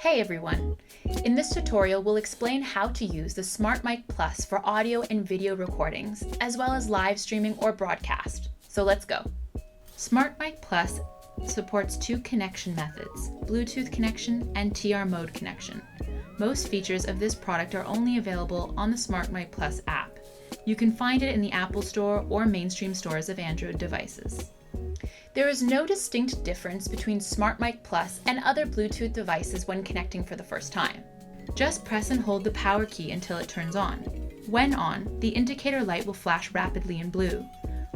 Hey everyone! In this tutorial, we'll explain how to use the SmartMike Plus for audio and video recordings, as well as live streaming or broadcast. So let's go. SmartMike Plus supports two connection methods, Bluetooth connection and TR mode connection. Most features of this product are only available on the SmartMike Plus app. You can find it in the Apple Store or mainstream stores of Android devices. There is no distinct difference between SmartMike Plus and other Bluetooth devices when connecting for the first time. Just press and hold the power key until it turns on. When on, the indicator light will flash rapidly in blue.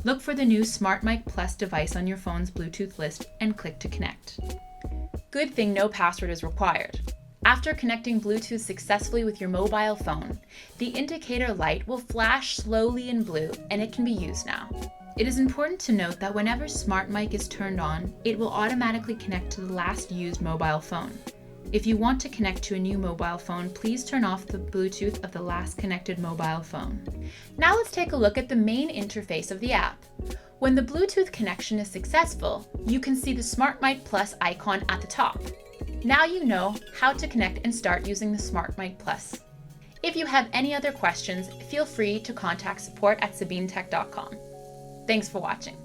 Look for the new SmartMike Plus device on your phone's Bluetooth list and click to connect. Good thing no password is required. After connecting Bluetooth successfully with your mobile phone, the indicator light will flash slowly in blue and it can be used now. It is important to note that whenever SmartMike is turned on, it will automatically connect to the last used mobile phone. If you want to connect to a new mobile phone, please turn off the Bluetooth of the last connected mobile phone. Now let's take a look at the main interface of the app. When the Bluetooth connection is successful, you can see the SmartMike Plus icon at the top. Now you know how to connect and start using the SmartMike Plus. If you have any other questions, feel free to contact support at SABINETEK.com. Thanks for watching.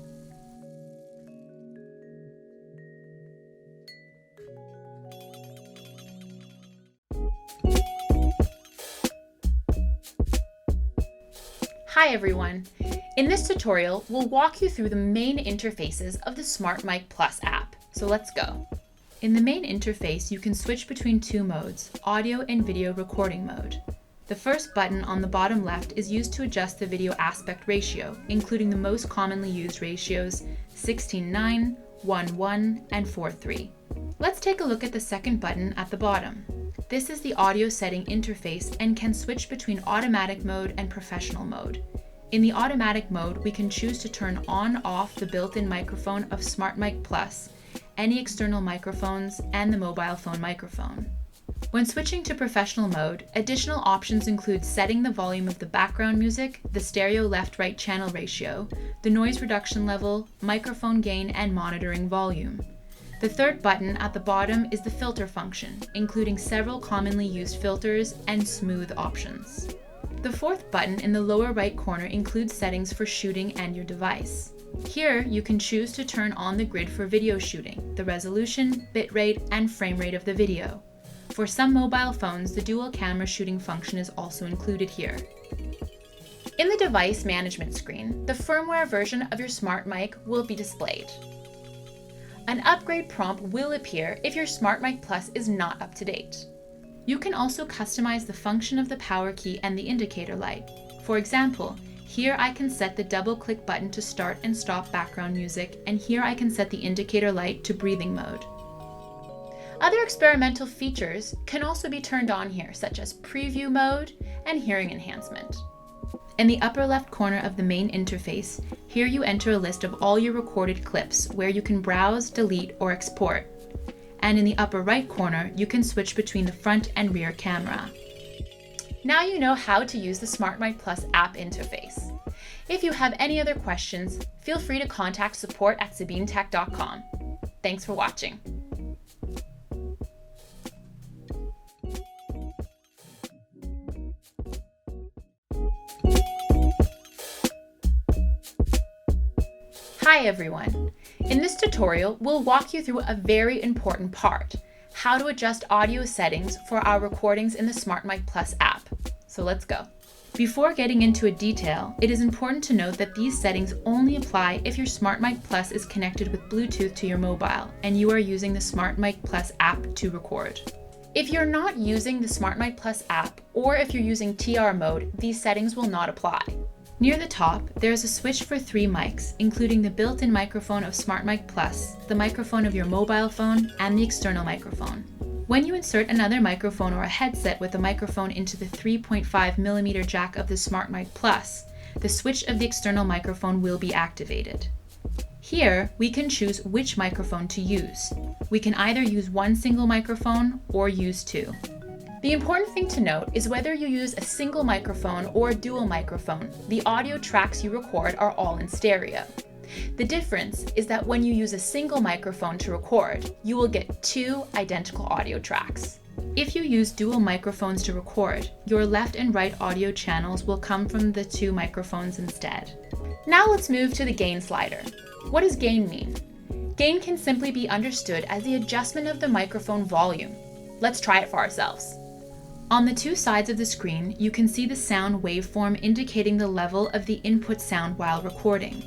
Hi everyone! In this tutorial, we'll walk you through the main interfaces of the SmartMike Plus app. So let's go. In the main interface, you can switch between two modes, audio and video recording mode. The first button on the bottom left is used to adjust the video aspect ratio, including the most commonly used ratios 16:9, 1:1, and 4:3. Let's take a look at the second button at the bottom. This is the audio setting interface and can switch between automatic mode and professional mode. In the automatic mode, we can choose to turn on/off the built-in microphone of SmartMike Plus, any external microphones, and the mobile phone microphone. When switching to professional mode, additional options include setting the volume of the background music, the stereo left-right channel ratio, the noise reduction level, microphone gain, and monitoring volume. The third button at the bottom is the filter function, including several commonly used filters and smooth options. The fourth button in the lower right corner includes settings for shooting and your device. Here, you can choose to turn on the grid for video shooting, the resolution, bitrate, and frame rate of the video. For some mobile phones, the dual camera shooting function is also included here. In the device management screen, the firmware version of your SmartMike will be displayed. An upgrade prompt will appear if your SmartMike Plus is not up to date. You can also customize the function of the power key and the indicator light. For example, here I can set the double-click button to start and stop background music, and here I can set the indicator light to breathing mode. Other experimental features can also be turned on here, such as preview mode and hearing enhancement. In the upper left corner of the main interface, here you enter a list of all your recorded clips where you can browse, delete, or export. And in the upper right corner, you can switch between the front and rear camera. Now you know how to use the SmartMike Plus app interface. If you have any other questions, feel free to contact support at SABINETEK.com. Thanks for watching. Hi everyone! In this tutorial, we'll walk you through a very important part, how to adjust audio settings for our recordings in the SmartMike Plus app. So let's go. Before getting into a detail, it is important to note that these settings only apply if your SmartMike Plus is connected with Bluetooth to your mobile and you are using the SmartMike Plus app to record. If you're not using the SmartMike Plus app, or if you're using TR mode, these settings will not apply. Near the top, there is a switch for 3 mics, including the built-in microphone of SmartMike Plus, the microphone of your mobile phone, and the external microphone. When you insert another microphone or a headset with a microphone into the 3.5mm jack of the SmartMike Plus, the switch of the external microphone will be activated. Here, we can choose which microphone to use. We can either use one single microphone or use 2. The important thing to note is whether you use a single microphone or a dual microphone, the audio tracks you record are all in stereo. The difference is that when you use a single microphone to record, you will get 2 identical audio tracks. If you use dual microphones to record, your left and right audio channels will come from the two microphones instead. Now let's move to the gain slider. What does gain mean? Gain can simply be understood as the adjustment of the microphone volume. Let's try it for ourselves. On the two sides of the screen, you can see the sound waveform indicating the level of the input sound while recording.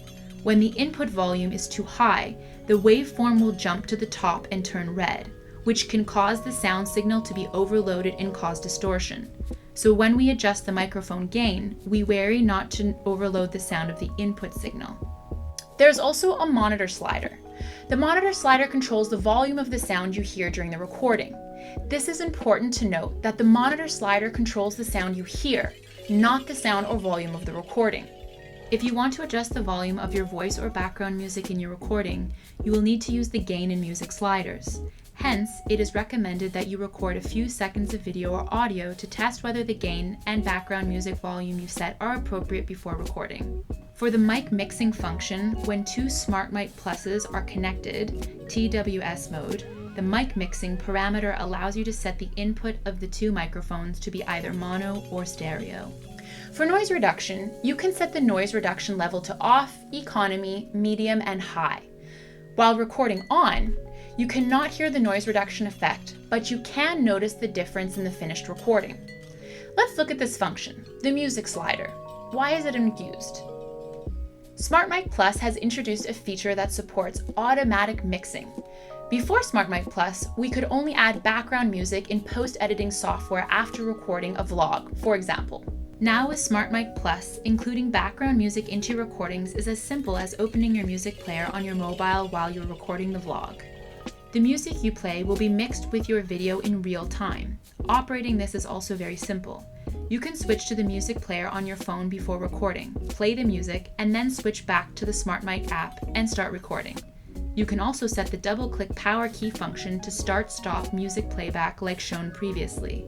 When the input volume is too high, the waveform will jump to the top and turn red, which can cause the sound signal to be overloaded and cause distortion. So when we adjust the microphone gain, we wary not to overload the sound of the input signal. There's also a monitor slider. The monitor slider controls the volume of the sound you hear during the recording. This is important to note that the monitor slider controls the sound you hear, not the sound or volume of the recording. If you want to adjust the volume of your voice or background music in your recording, you will need to use the gain and music sliders. Hence, it is recommended that you record a few seconds of video or audio to test whether the gain and background music volume you set are appropriate before recording. For the mic mixing function, when two SmartMike Pluses are connected, TWS mode, the mic mixing parameter allows you to set the input of the two microphones to be either mono or stereo. For noise reduction, you can set the noise reduction level to off, economy, medium, and high. While recording on, you cannot hear the noise reduction effect, but you can notice the difference in the finished recording. Let's look at this function, the music slider. Why is it used? SmartMike Plus has introduced a feature that supports automatic mixing. Before SmartMike Plus, we could only add background music in post-editing software after recording a vlog, for example. Now with SmartMike Plus, including background music into recordings is as simple as opening your music player on your mobile while you're recording the vlog. The music you play will be mixed with your video in real time. Operating this is also very simple. You can switch to the music player on your phone before recording, play the music, and then switch back to the SmartMike app and start recording. You can also set the double-click power key function to start-stop music playback like shown previously.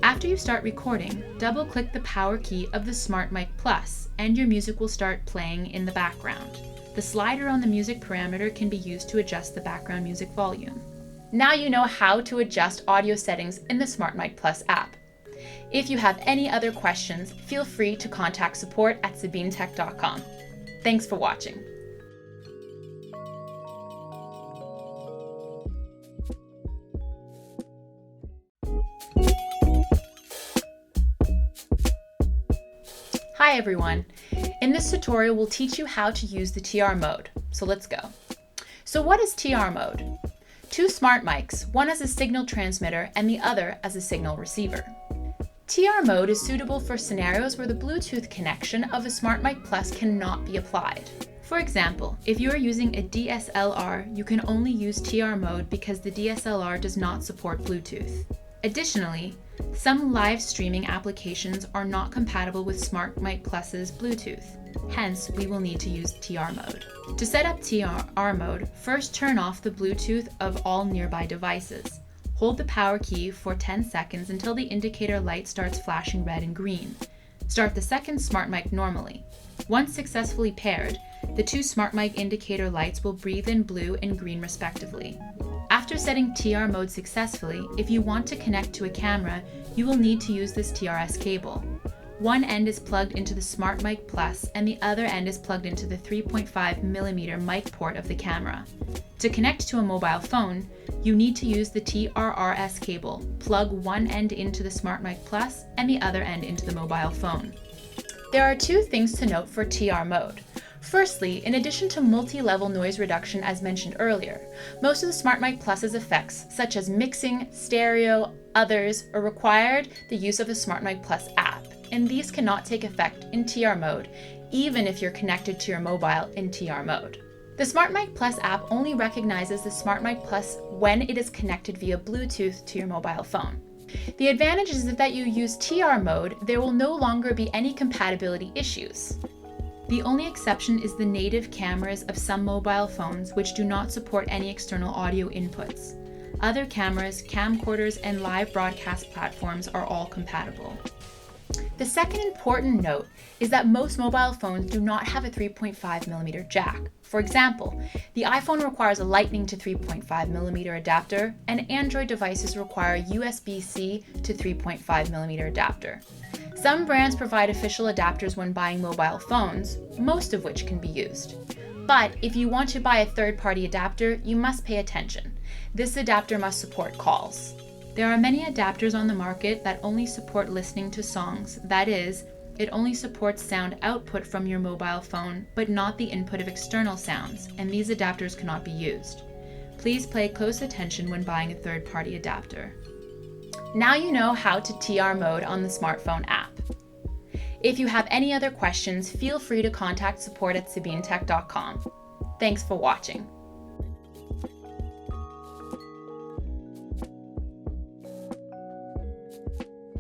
After you start recording, double-click the power key of the SmartMike Plus, and your music will start playing in the background. The slider on the music parameter can be used to adjust the background music volume. Now you know how to adjust audio settings in the SmartMike Plus app. If you have any other questions, feel free to contact support@SABINETEK.com. Thanks for watching. Hi everyone! In this tutorial, we'll teach you how to use the TR mode. So let's go. So what is TR mode? Two smart mics, one as a signal transmitter and the other as a signal receiver. TR mode is suitable for scenarios where the Bluetooth connection of a SmartMike Plus cannot be applied. For example, if you are using a DSLR, you can only use TR mode because the DSLR does not support Bluetooth. Additionally, some live streaming applications are not compatible with SmartMike Plus's Bluetooth. Hence, we will need to use TR mode. To set up TR mode, first turn off the Bluetooth of all nearby devices. Hold the power key for 10 seconds until the indicator light starts flashing red and green. Start the second SmartMike normally. Once successfully paired, the two SmartMike indicator lights will breathe in blue and green respectively. After setting TR mode successfully, if you want to connect to a camera, you will need to use this TRS cable. One end is plugged into the SmartMike Plus and the other end is plugged into the 3.5mm mic port of the camera. To connect to a mobile phone, you need to use the TRRS cable. Plug one end into the SmartMike Plus and the other end into the mobile phone. There are two things to note for TR mode. Firstly, in addition to multi-level noise reduction as mentioned earlier, most of the SmartMike Plus's effects, such as mixing, stereo, others, required the use of the SmartMike Plus app, and these cannot take effect in TR mode, even if you're connected to your mobile in TR mode. The SmartMike Plus app only recognizes the SmartMike Plus when it is connected via Bluetooth to your mobile phone. The advantage is that you use TR mode, there will no longer be any compatibility issues. The only exception is the native cameras of some mobile phones which do not support any external audio inputs. Other cameras, camcorders, and live broadcast platforms are all compatible. The second important note is that most mobile phones do not have a 3.5mm jack. For example, the iPhone requires a Lightning to 3.5mm adapter, and Android devices require a USB-C to 3.5mm adapter. Some brands provide official adapters when buying mobile phones, most of which can be used. But if you want to buy a third-party adapter, you must pay attention. This adapter must support calls. There are many adapters on the market that only support listening to songs. That is, it only supports sound output from your mobile phone, but not the input of external sounds, and these adapters cannot be used. Please pay close attention when buying a third-party adapter. Now you know how to TR mode on the smartphone app. If you have any other questions, feel free to contact support@sabinetech.com. Thanks for watching.